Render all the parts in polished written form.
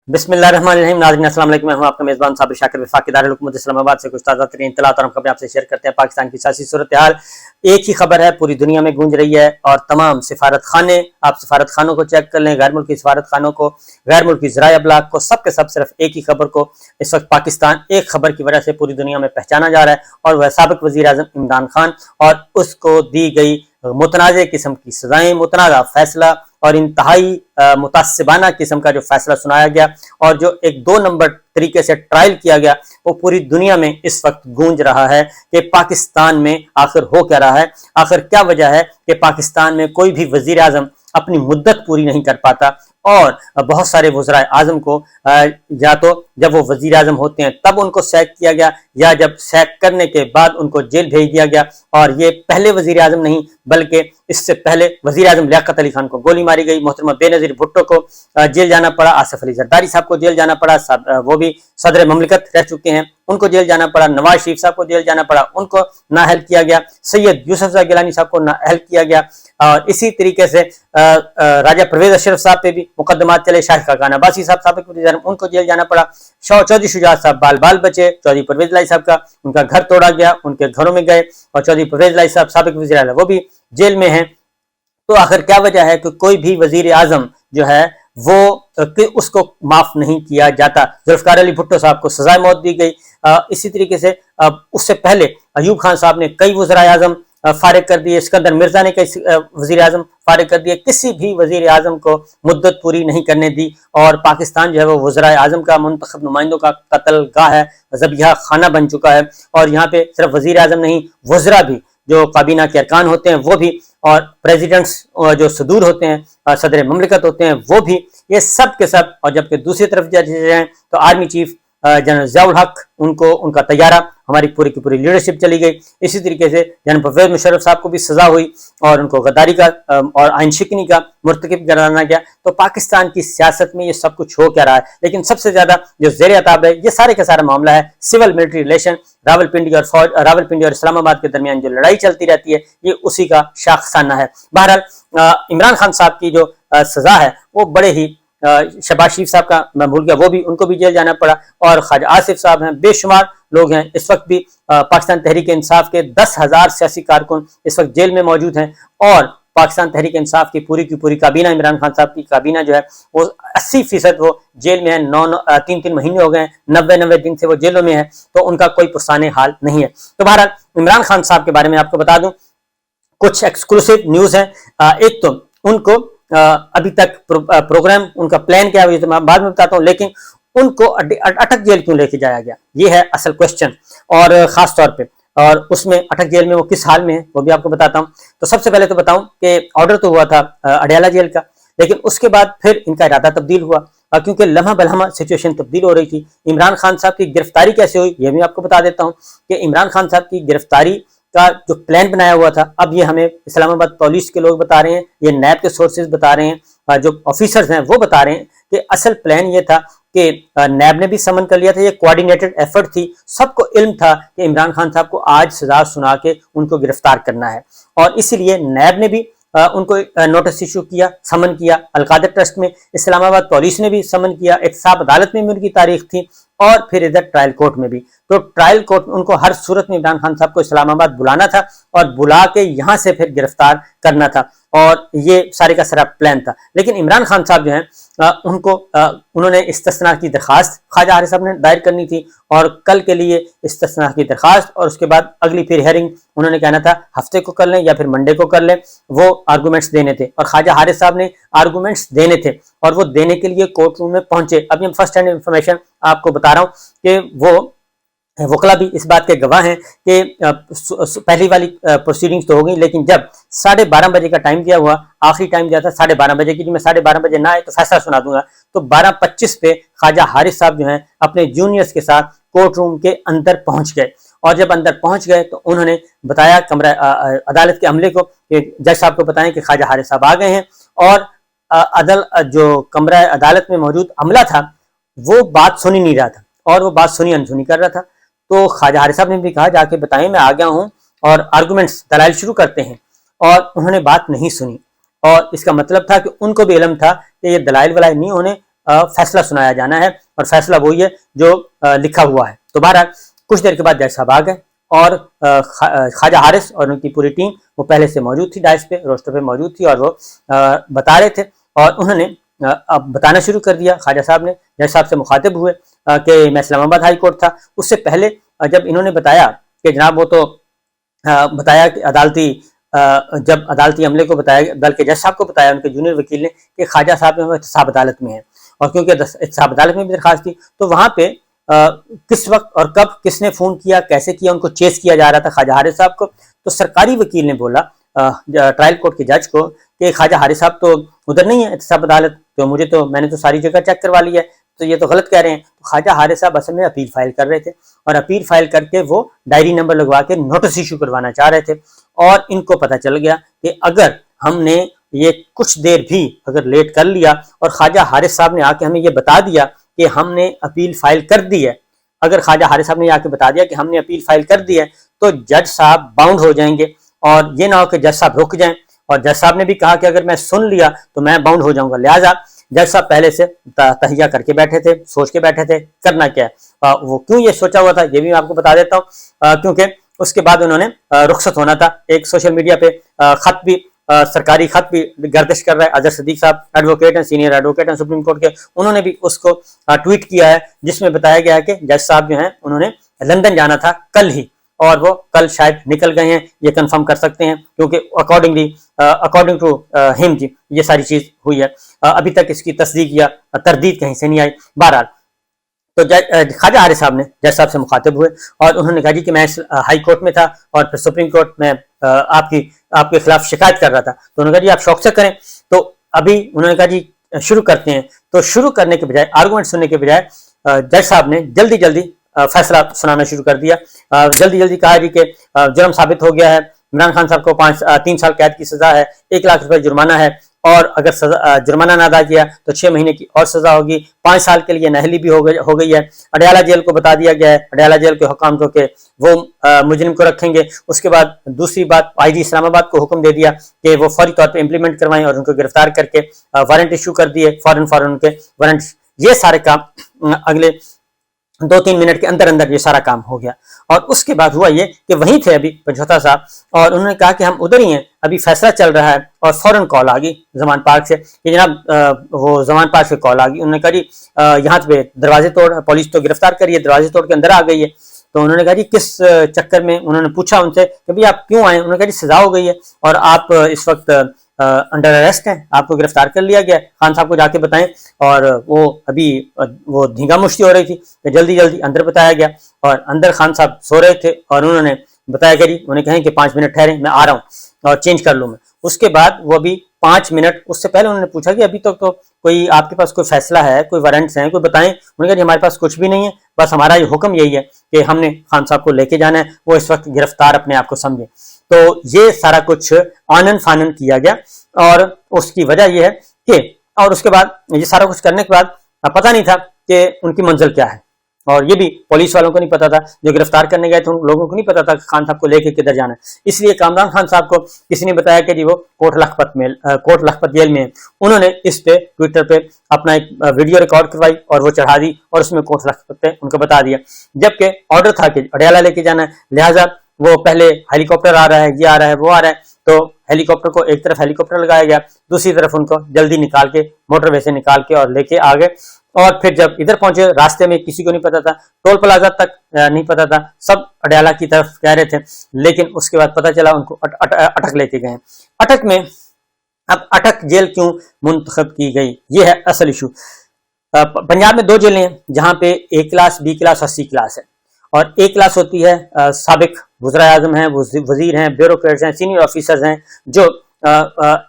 बिस्मिल्लाहिर्रहमानिर्रहीम। नाज़रीन अस्सलाम वालेकुम। मैं हूं आपका मेज़बान साबिर शाकिर वफाकी दारुल हुकूमत इस्लामाबाद से कुछ ताज़ा तरीन इत्तलात और खबरें आपसे शेयर करते हैं। पाकिस्तान की सियासी सूरत हाल एक ही खबर है, पूरी दुनिया में गूंज रही है और तमाम सिफारत खाने, आप सिफारत खानों को चेक कर लें, गैर मुल्की सिफारत खानों को, गैर मुल्की ज़राए अबलाग को, सब के सब सिर्फ एक ही खबर को इस वक्त पाकिस्तान एक खबर की वजह से पूरी दुनिया में पहचाना जा रहा है, और वह साबिक वज़ीर आज़म इमरान खान और उसको दी गई मुतनाज़ किस्म की सजाएं, मुतनाज़ा फैसला और इंतहाई मुतासिबाना किस्म का जो फैसला सुनाया गया और जो एक 2 नंबर तरीके से ट्रायल किया गया, वो पूरी दुनिया में इस वक्त गूंज रहा है कि पाकिस्तान में आखिर हो क्या रहा है, आखिर क्या वजह है कि पाकिस्तान में कोई भी वजीर आजम अपनी मुद्दत पूरी नहीं कर पाता। और बहुत सारे वज़राए आज़म को या तो जब वो वज़ीर आज़म होते हैं तब उनको सैक किया गया, या जब सैक करने के बाद उनको जेल भेज दिया गया। और ये पहले वज़ीर आज़म नहीं बल्कि इससे पहले वज़ीर आज़म लियाकत अली खान को गोली मारी गई, मोहतरमा बेनज़ीर भुट्टो को जेल जाना पड़ा, आसिफ अली जरदारी साहब को जेल जाना पड़ा, वो भी सदर ममलिकत रह चुके हैं, उनको जेल जाना पड़ा, नवाज शरीफ साहब को जेल जाना पड़ा, उनको नाअहल किया गया, सैयद यूसुफ गिलानी साहब को नाअहल किया गया। और इसी तरीके से राजा परवेज अशरफ साहब पे भी मुकदमात चले, शाहिद खाकान अब्बासी साहब साबिक वज़ीर आज़म, उनको जेल जाना पड़ा, चौधरी शुजात साहब बाल बाल बचे, चौधरी परवेज लाई साहब का उनका घर तोड़ा गया, उनके घरों में गए, और चौधरी परवेज लाई साहब साबिक वज़ीर आज़म वो भी जेल में हैं। तो आखिर क्या वजह है कि कोई भी वजीर आजम जो है वो कि उसको माफ नहीं किया जाता। जुल्फ़िकार अली भुट्टो साहब को सजाए मौत दी गई। इसी तरीके से उससे पहले अयूब खान साहब ने कई वज़राए आज़म फारिग कर दिए, सिकंदर मिर्जा ने कई वज़ीर आज़म फारिग कर दिए, किसी भी वज़ीर आज़म को मुद्दत पूरी नहीं करने दी। और पाकिस्तान जो है वो वज़राए आज़म का मुंतखब नुमाइंदों का कत्ल गाह है, ज़बिया खाना बन चुका है। और यहाँ पे सिर्फ वज़ीर आज़म नहीं, वज़रा भी, जो काबीना के अरकान होते हैं वो भी, और प्रेसिडेंट्स जो सदूर होते हैं, सदर ममलिकत होते हैं वो भी, ये सब के सब। और जबकि दूसरी तरफ जाए तो आर्मी चीफ जनरल ज़ियाउल हक, उनको उनका तैयारा, हमारी पूरी की पूरी लीडरशिप चली गई। इसी तरीके से जनरल परवेज मुशर्रफ साहब को भी सजा हुई और उनको गद्दारी का और आइन शिकनी का मुर्तकिब कराना गया। तो पाकिस्तान की सियासत में ये सब कुछ हो क्या रहा है, लेकिन सबसे ज्यादा जो जेर अताब है ये सारे का सारा मामला है सिविल मिलिट्री रिलेशन, रावलपिंडी और इस्लामाबाद के दरमियान जो लड़ाई चलती रहती है, ये उसी का शाखसाना है। बहरहाल इमरान खान साहब की जो सजा है वो बड़े ही, शहबाज शरीफ साहब का मैं भूल गया, वो भी, उनको भी जेल जाना पड़ा, और ख्वाजा आसिफ साहब हैं, बेशुमार लोग हैं। इस वक्त भी पाकिस्तान तहरीक इंसाफ के 10,000 सियासी कारकुन इस वक्त जेल में मौजूद हैं, और पाकिस्तान तहरीक इंसाफ की पूरी काबीना, इमरान खान साहब की काबीना जो है वो 80% वो जेल में है। 3 महीने हो गए, 90 दिन से वो जेलों में है, तो उनका कोई पुरसाने हाल नहीं है। तो बहरहाल इमरान खान साहब के बारे में आपको बता दूं, कुछ एक्सक्लूसिव न्यूज है। एक तो उनको अभी तक प्रोग्राम, उनका प्लान क्या है तो मैं बाद में बताता हूँ, लेकिन उनको अटक जेल क्यों लेके जाया गया, ये है असल क्वेश्चन। और खास तौर पे, और उसमें अटक जेल में वो किस हाल में है वो भी आपको बताता हूँ। तो सबसे पहले तो बताऊं कि ऑर्डर तो हुआ था अडयाला जेल का, लेकिन उसके बाद फिर इनका इरादा तब्दील हुआ, क्योंकि लम्हा बलहमा सिचुएशन तब्दील हो रही थी। इमरान खान साहब की गिरफ्तारी कैसे हुई ये भी आपको बता देता हूँ कि इमरान खान साहब की गिरफ्तारी का जो प्लान बनाया हुआ था, अब ये हमें इस्लामाबाद पुलिस के लोग बता रहे हैं, ये नैब के सोर्सेज बता रहे हैं, जो ऑफिसर्स हैं वो बता रहे हैं कि असल प्लान ये था कि नैब ने भी समन कर लिया था, ये कोऑर्डिनेटेड एफर्ट थी, सबको इल्म था कि इमरान खान साहब को आज सजा सुना के उनको गिरफ्तार करना है, और इसीलिए नैब ने भी उनको नोटिस इशू किया, समन किया। अलकादर ट्रस्ट में इस्लामाबाद पुलिस ने भी समन किया, एहतसाब अदालत में भी उनकी तारीख थी, और फिर इधर ट्रायल कोर्ट में भी। तो ट्रायल कोर्ट उनको हर सूरत में इमरान खान साहब को इस्लामाबाद बुलाना था और बुला के यहाँ से फिर गिरफ्तार करना था, और ये सारे का सारा प्लान था। लेकिन इमरान खान साहब जो हैं उन्होंने इस्तिस्ना की दरखास्त ख्वाजा हारिस साहब ने दायर करनी थी, और कल के लिए इस्तिस्ना की दरखास्त, और उसके बाद अगली फिर हियरिंग उन्होंने कहना था हफ्ते को कर लें या फिर मंडे को कर लें, वो आर्गूमेंट्स देने थे। और ख्वाजा हारिस साहब ने आर्गूमेंट्स देने थे और वो देने के लिए कोर्ट रूम में पहुंचे। अभी हम फर्स्ट हैंड इंफॉर्मेशन आपको बता रहा हूँ कि वो वकला भी इस बात के गवाह हैं कि पहली वाली प्रोसीडिंग्स तो हो गई, लेकिन जब 12:30 बजे का टाइम दिया हुआ, आखिरी टाइम दिया था 12:30 बजे की, मैं 12:30 बजे ना आए तो फैसला सुना दूंगा, तो 12:25 पे ख्वाजा हारिस साहब जो हैं अपने जूनियर्स के साथ कोर्ट रूम के अंदर पहुंच गए। और जब अंदर पहुंच गए तो उन्होंने बताया कमरा अदालत के अमले को कि जज साहब को बताएं कि ख्वाजा हारिस साहब आ गए हैं, और जो कमरा अदालत में मौजूद अमला था वो बात सुन ही नहीं रहा था, और वो बात सुनी अनसुनी कर रहा था। तो ख्वाजा हारिस साहब ने भी कहा जाके बताएं मैं आ गया हूं, और आर्गूमेंट्स दलाइल शुरू करते हैं, और उन्होंने बात नहीं सुनी। और इसका मतलब था कि उनको भी इल्म था कि ये दलाइल वलाइल नहीं होने, फैसला सुनाया जाना है और फैसला वही है जो लिखा हुआ है। तो बहरहाल कुछ देर के बाद जज साहब आ गए और ख्वाजा हारिस और उनकी पूरी टीम वो पहले से मौजूद थी, डाइस पे रोस्टर पे मौजूद थी और वो बता रहे थे और उन्होंने अब बताना शुरू कर दिया। ख्वाजा साहब ने जज साहब से मुखातिब हुए कि मैं इस्लामाबाद हाई कोर्ट था। उससे पहले जब इन्होंने बताया कि जनाब वो तो बताया कि जब अदालती अमले को बताया, बल्कि जज साहब को बताया उनके जूनियर वकील ने कि ख्वाजा साहब में एहतसाब अदालत में है और क्योंकि एहतसाब अदालत में भी दरखास्त थी तो वहाँ पे किस वक्त और कब किसने फ़ोन किया, कैसे किया, उनको चेस किया जा रहा था ख्वाजा हारिस साहब को। तो सरकारी वकील ने बोला ट्रायल कोर्ट के जज को कि ख्वाजा हारिस साहब तो उधर नहीं है एहतसाब अदालत, तो मैंने तो सारी जगह चेक करवा लिया है, तो ये तो गलत कह रहे हैं। तो ख्वाजा हारिस साहब असल में अपील फाइल कर रहे थे और अपील फाइल करके वो डायरी नंबर लगवा के नोटिस इशू करवाना चाह रहे थे और इनको पता चल गया कि अगर हमने ये कुछ देर भी अगर लेट कर लिया और ख्वाजा हारिस साहब ने आके हमें ये बता दिया कि हमने अपील फाइल कर दी है, अगर ख्वाजा हारिस साहब ने आके बता दिया कि हमने अपील फाइल कर दी है तो जज साहब बाउंड हो जाएंगे और ये ना हो कि जज साहब रुक जाएं। और जज साहब ने भी कहा कि अगर मैं सुन लिया तो मैं बाउंड हो जाऊंगा, लिहाजा जज साहब पहले से तहिया करके बैठे थे, सोच के बैठे थे करना क्या है। वो क्यों ये सोचा हुआ था ये भी मैं आपको बता देता हूँ, क्योंकि उसके बाद उन्होंने रुखसत होना था। एक सोशल मीडिया पे खत भी सरकारी खत भी गर्दिश कर रहा है, अजहर सदीक साहब एडवोकेट हैं, सीनियर एडवोकेट हैं सुप्रीम कोर्ट के, उन्होंने भी उसको ट्वीट किया है जिसमें बताया गया है कि जज साहब जो हैं उन्होंने लंदन जाना था कल ही और वो कल शायद निकल गए हैं, ये कंफर्म कर सकते हैं क्योंकि अकॉर्डिंग टू हिम जी ये सारी चीज हुई है। अभी तक इसकी तस्दीक या तरदीद कहीं से नहीं आई। बहरहाल तो ख्वाजा हारिस साहब ने जज साहब से मुखातिब हुए और उन्होंने कहा जी कि मैं हाई कोर्ट में था और फिर सुप्रीम कोर्ट में आपके खिलाफ शिकायत कर रहा था। तो उन्होंने कहा जी आप शौक से करें। तो अभी उन्होंने कहा जी शुरू करते हैं। तो शुरू करने के बजाय, आर्गूमेंट सुनने के बजाय जज साहब ने जल्दी जल्दी फैसला सुनाना शुरू कर दिया। जल्दी जल्दी कहा जी कि जुर्म साबित हो गया है, इमरान खान साहब को 3 साल कैद की सजा है, 1 लाख रुपए जुर्माना है और अगर जुर्माना ना अदा किया तो 6 महीने की और सजा होगी, 5 साल के लिए नहली भी हो गई है। अडयाला जेल को बता दिया गया है, अडयाला जेल के हुकाम को कि वो मुजरिम को रखेंगे। उसके बाद दूसरी बात, आईजी इस्लामाबाद को हुक्म दे दिया कि वो फौरी तौर पे इम्प्लीमेंट करवाएं और उनको गिरफ्तार करके वारंट इशू कर दिए, फौरन उनके वारंट। ये सारे काम अगले 2-3 मिनट के अंदर अंदर ये सारा काम हो गया। और उसके बाद हुआ ये कि वहीं थे अभी पंचोता साहब और उन्होंने कहा कि हम उधर ही हैं, अभी फैसला चल रहा है। और फौरन कॉल आ गई जमान पार्क से कि जनाब वो जमान पार्क से कॉल आ गई। उन्होंने कहा जी यहाँ पे दरवाजे तोड़, पुलिस तो गिरफ्तार करिए, दरवाजे तोड़ के अंदर आ गई है। तो उन्होंने कहा जी किस चक्कर में, उन्होंने पूछा उनसे कि भाई आप क्यों आए। उन्होंने कहा जी सजा हो गई है और आप इस वक्त अंडर अरेस्ट हैं, आपको गिरफ्तार कर लिया गया, खान साहब को जाके बताएं। और वो अभी वो धींगा मुश्ती हो रही थी तो जल्दी जल्दी अंदर बताया गया और अंदर खान साहब सो रहे थे और उन्होंने बताया कि जी, उन्हें कहें कि 5 मिनट ठहरे, मैं आ रहा हूँ और चेंज कर लूँ मैं। उसके बाद वो अभी 5 मिनट, उससे पहले उन्होंने पूछा कि अभी तक तो कोई आपके पास कोई फैसला है, कोई वारंट्स हैं, कोई बताएं। उन्होंने कहा जी हमारे पास कुछ भी नहीं है, बस हमारा ये हुक्म यही है कि हमने खान साहब को लेके जाना है, वो इस वक्त गिरफ्तार अपने आप को समझे। तो ये सारा कुछ आनन फानन किया गया और उसकी वजह यह है कि, और उसके बाद ये सारा कुछ करने के बाद पता नहीं था कि उनकी मंजिल क्या है और ये भी पुलिस वालों को नहीं पता था, जो गिरफ्तार करने गए थे उन लोगों को नहीं पता था कि खान साहब को लेके किधर जाना है। इसलिए कामरान खान साहब को किसी ने बताया कि जी वो कोट लखपत जेल में है। उन्होंने इस पे ट्विटर पे अपना एक वीडियो रिकॉर्ड करवाई और वो चढ़ा दी और उसमें कोट लखपत पे उनको बता दिया, जबकि ऑर्डर था कि अडयाला लेके जाना है। लिहाजा वो पहले हेलीकॉप्टर आ रहा है, ये आ रहा है, वो आ रहा है, तो हेलीकॉप्टर को एक तरफ हेलीकॉप्टर लगाया गया, दूसरी तरफ उनको जल्दी निकाल के मोटरवे से निकाल के और लेके आ गए। और फिर जब इधर पहुंचे रास्ते में किसी को नहीं पता था, टोल प्लाजा तक नहीं पता था, सब अडयाला की तरफ कह रहे थे। लेकिन उसके बाद पता चला उनको अटक लेके गए। अटक में अब अटक जेल क्यों मुंतखब की गई, ये है असल इशू। पंजाब में 2 जेलें हैं जहां पे A क्लास, B क्लास और C क्लास है। और A क्लास होती है साबिक वज़ीर आज़म हैं, वजीर हैं, ब्यूरोक्रेट्स हैं, सीनियर ऑफिसर्स हैं, जो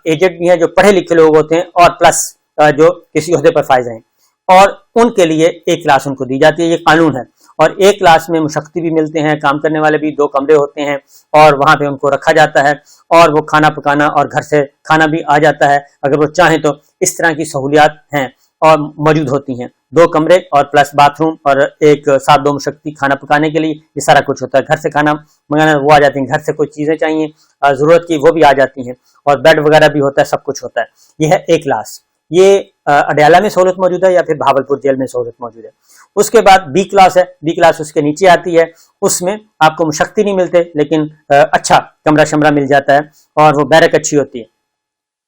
एजेड भी हैं, जो पढ़े लिखे लोग होते हैं और प्लस जो किसी ओहदे पर फायज हैं, और उनके लिए A क्लास उनको दी जाती है, ये कानून है। और A क्लास में मुशक्की भी मिलते हैं, काम करने वाले भी, 2 कमरे होते हैं और वहां पे उनको रखा जाता है और वो खाना पकाना और घर से खाना भी आ जाता है अगर वो चाहें तो। इस तरह की सहूलियात हैं और मौजूद होती हैं, 2 कमरे और प्लस बाथरूम और एक साथ 2 मुशक्की खाना पकाने के लिए, ये सारा कुछ होता है। घर से खाना मंगाना वो आ जाती हैं, घर से कोई चीजें चाहिए जरूरत की वो भी आ जाती हैं और बेड वगैरह भी होता है, सब कुछ होता है। ये है A क्लास। یہ اڈیالہ میں سہولت موجود ہے یا پھر بہاولپور جیل میں سہولت موجود ہے. اس کے بعد بی کلاس ہے، بی کلاس اس کے نیچے آتی ہے، اس میں آپ کو مشقتی نہیں ملتے لیکن اچھا کمرہ شمرہ مل جاتا ہے اور وہ بیرک اچھی ہوتی ہے،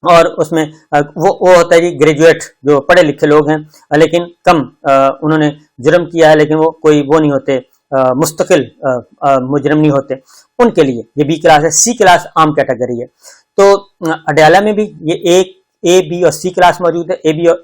اور اس میں وہ ہوتا ہے جی گریجویٹ جو پڑھے لکھے لوگ ہیں لیکن کم انہوں نے جرم کیا ہے لیکن وہ کوئی وہ نہیں ہوتے، مستقل مجرم نہیں ہوتے، ان کے لیے یہ بی کلاس ہے. سی کلاس عام کیٹیگری ہے. تو اڈیالہ میں بھی یہ ایک اے بی اور سی کلاس موجود ہے،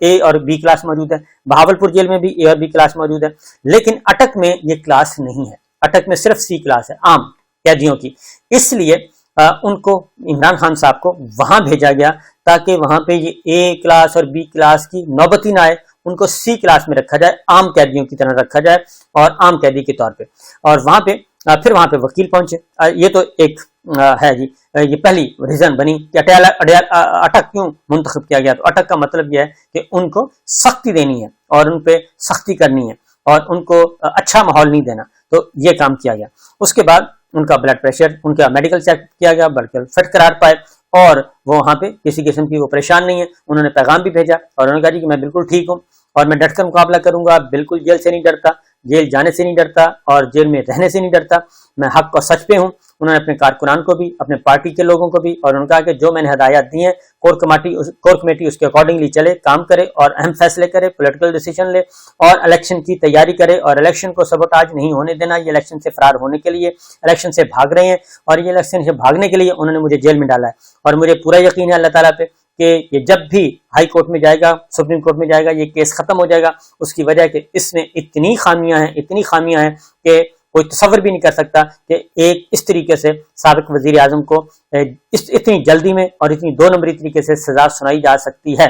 اے اور بی کلاس موجود ہے. بہاولپور جیل میں بھی اے اور بی کلاس موجود ہے، لیکن اٹک میں یہ کلاس نہیں ہے. اٹک میں صرف سی کلاس ہے عام قیدیوں کی. اس لیے ان کو عمران خان صاحب کو وہاں بھیجا گیا تاکہ وہاں پہ یہ اے کلاس اور بی کلاس کی نوبت ہی نہ آئے، ان کو سی کلاس میں رکھا جائے، عام قیدیوں کی طرح رکھا جائے اور عام قیدی کے طور پہ. اور وہاں پہ پھر وہاں پہ وکیل پہنچے. یہ تو ایک ہے جی، یہ پہلی ریزن بنی کہ اٹک کیوں منتخب کیا گیا. تو اٹک کا مطلب یہ ہے کہ ان کو سختی دینی ہے اور ان پہ سختی کرنی ہے اور ان کو اچھا ماحول نہیں دینا، تو یہ کام کیا گیا. اس کے بعد ان کا بلڈ پریشر، ان کا میڈیکل چیک کیا گیا، بلکہ فٹ قرار پائے اور وہ وہاں پہ کسی قسم کی وہ پریشان نہیں ہے. انہوں نے پیغام بھی بھیجا اور انہوں نے کہا جی کہ میں بالکل ٹھیک ہوں اور میں ڈٹ کر مقابلہ کروں گا، بالکل جیل سے نہیں ڈرتا، جیل جانے سے نہیں ڈرتا اور جیل میں رہنے سے نہیں ڈرتا، میں حق اور سچ پہ ہوں. انہوں نے اپنے کارکنان کو بھی، اپنے پارٹی کے لوگوں کو بھی، اور انہوں نے کہا کہ جو میں نے ہدایات دی ہیں کور کمیٹی اس کے اکارڈنگلی چلے، کام کرے اور اہم فیصلے کرے، پولیٹیکل ڈیسیجن لے اور الیکشن کی تیاری کرے اور الیکشن کو سبوٹاج نہیں ہونے دینا. یہ الیکشن سے فرار ہونے کے لیے الیکشن سے بھاگ رہے ہیں اور یہ الیکشن سے بھاگنے کے لیے انہوں نے مجھے جیل میں ڈالا ہے. اور مجھے پورا یقین ہے اللہ تعالیٰ پہ کہ یہ جب بھی ہائی کورٹ میں جائے گا، سپریم کورٹ میں جائے گا، یہ کیس ختم ہو جائے گا. اس کی وجہ کہ اس میں اتنی خامیاں ہیں کہ کوئی تصور بھی نہیں کر سکتا کہ ایک اس طریقے سے سابق وزیر اعظم کو اتنی جلدی میں اور اتنی دو نمبری طریقے سے سزا سنائی جا سکتی ہے.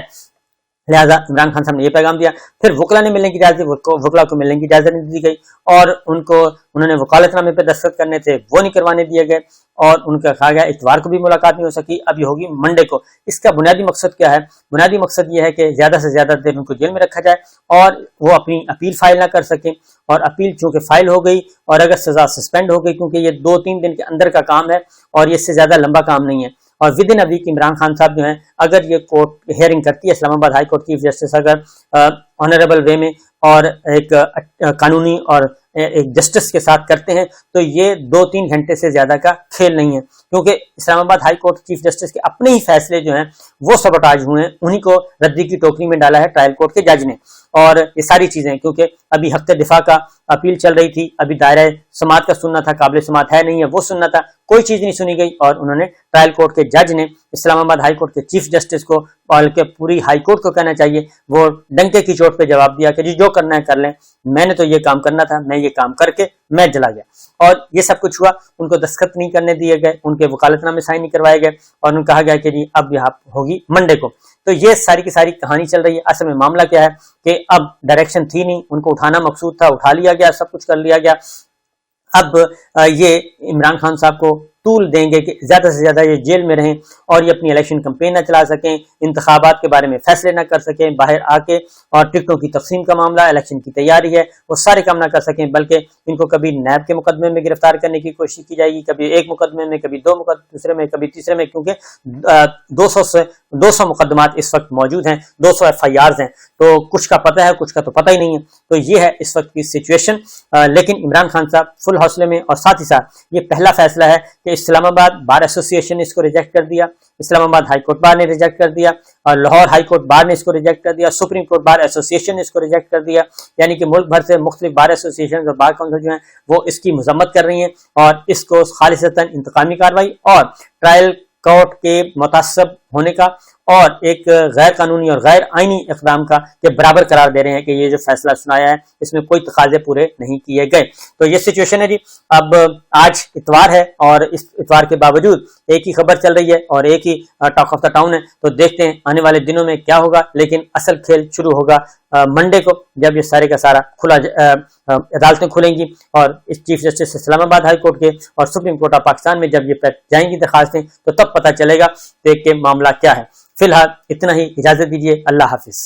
لہٰذا عمران خان صاحب نے یہ پیغام دیا. پھر وکلا نے ملنے کی اجازت، وکلا کو ملنے کی اجازت نہیں دی گئی اور انہوں نے وکالت نامے پہ دستخط کرنے تھے، وہ نہیں کروانے دیے گئے اور ان کا کہا گیا اتوار کو بھی ملاقات نہیں ہو سکی، اب یہ ہوگی منڈے کو. اس کا بنیادی مقصد کیا ہے؟ بنیادی مقصد یہ ہے کہ زیادہ سے زیادہ دیر ان کو جیل میں رکھا جائے اور وہ اپنی اپیل فائل نہ کر سکیں. اور اپیل چونکہ فائل ہو گئی اور اگر سزا سسپینڈ ہو گئی، کیونکہ یہ 2-3 دن کے اندر کا کام ہے اور یہ اس سے زیادہ لمبا کام نہیں ہے، اور with in a week Imran Khan صاحب جو ہیں اگر یہ کورٹ ہیئرنگ کرتی ہے، اسلام آباد ہائی کورٹ چیف جسٹس اگر آنریبل وے میں اور ایک قانونی اور ایک جسٹس کے ساتھ کرتے ہیں تو یہ 2-3 گھنٹے سے زیادہ کا کھیل نہیں ہے، کیونکہ اسلام آباد ہائی کورٹ چیف جسٹس کے اپنے ہی فیصلے جو ہیں وہ سبوٹاج ہوئے ہیں، انہی کو ردی کی ٹوکری میں ڈالا ہے ٹرائل کورٹ کے جج نے. اور یہ ساری چیزیں کیونکہ ابھی حق دفاع کا اپیل چل رہی تھی، ابھی دائرہ سماعت کا سننا تھا، قابل سماعت ہے نہیں ہے وہ سننا تھا، کوئی چیز نہیں سنی گئی اور انہوں نے ٹرائل کورٹ کے جج نے اسلام آباد ہائی کورٹ کے چیف جسٹس کو بلکہ پوری ہائی کورٹ کو کہنا چاہیے، وہ ڈنکے کی چوٹ پہ جواب دیا کہ جی جو کرنا ہے کر لیں، میں نے تو یہ کام کرنا تھا، میں یہ کام کر کے میں چلا گیا. اور یہ سب کچھ ہوا. ان کو دستخط نہیں کرنے دیے گئے، ان کے وکالت نامے سائن نہیں کروائے گئے اور ان کہا گیا کہ جی اب یہاں ہوگی منڈے کو. تو یہ ساری کی ساری کہانی چل رہی ہے. اصل میں معاملہ کیا ہے کہ اب ڈائریکشن تھی نہیں، ان کو اٹھانا مقصود تھا، اٹھا لیا گیا، سب کچھ کر لیا گیا. اب یہ عمران خان صاحب کو طول دیں گے کہ زیادہ سے زیادہ یہ جیل میں رہیں اور یہ اپنی الیکشن کمپین نہ چلا سکیں، انتخابات کے بارے میں فیصلے نہ کر سکیں، باہر آ کے اور ٹکٹوں کی تقسیم کا معاملہ، الیکشن کی تیاری ہے، وہ سارے کام نہ کر سکیں، بلکہ ان کو کبھی نیب کے مقدمے میں گرفتار کرنے کی کوشش کی جائے گی، کبھی ایک مقدمے میں، کبھی دوسرے میں، کبھی تیسرے میں، کیونکہ 200 مقدمات اس وقت موجود ہیں، 200 FIRs ہیں، تو کچھ کا پتہ ہے، کچھ کا تو پتہ ہی نہیں ہے. تو یہ ہے اس وقت کی سچویشن. لیکن عمران خان صاحب فل حوصلے میں، اور ساتھ ہی ساتھ یہ پہلا فیصلہ ہے کہ اسلام آباد بار ایسوسی ایشن نے اس کو ریجیکٹ کر دیا، اسلام آباد ہائی کورٹ بار نے ریجیکٹ کر دیا اور لاہور ہائی کورٹ بار نے اس کو ریجیکٹ کر دیا، سپریم کورٹ بار ایسوسی ایشن نے اس کو ریجیکٹ کر دیا. یعنی کہ ملک بھر سے مختلف بار ایسوسی ایشن اور بار کونسل جو ہیں وہ اس کی مذمت کر رہی ہیں اور اس کو خالصتاً انتقامی کارروائی اور ٹرائل کورٹ کے متعصب ہونے کا اور ایک غیر قانونی اور غیر آئینی اقدام کا کے برابر قرار دے رہے ہیں کہ یہ جو فیصلہ سنایا ہے اس میں کوئی تقاضے پورے نہیں کیے گئے. تو یہ سچویشن ہے جی. اب آج اتوار ہے اور اس اتوار کے باوجود ایک ہی خبر چل رہی ہے اور ایک he talk of the town ہے. تو دیکھتے ہیں آنے والے دنوں میں کیا ہوگا، لیکن اصل کھیل شروع ہوگا منڈے کو جب یہ سارے کا سارا کھلا عدالتیں کھلیں گی اور اس چیف جسٹس اسلام آباد ہائی کورٹ کے اور سپریم کورٹ آف پاکستان میں جب یہ جائیں گی درخواستیں تو تب پتہ چلے گا کہ معاملہ کیا ہے. فی الحال اتنا ہی، اجازت دیجیے، اللہ حافظ.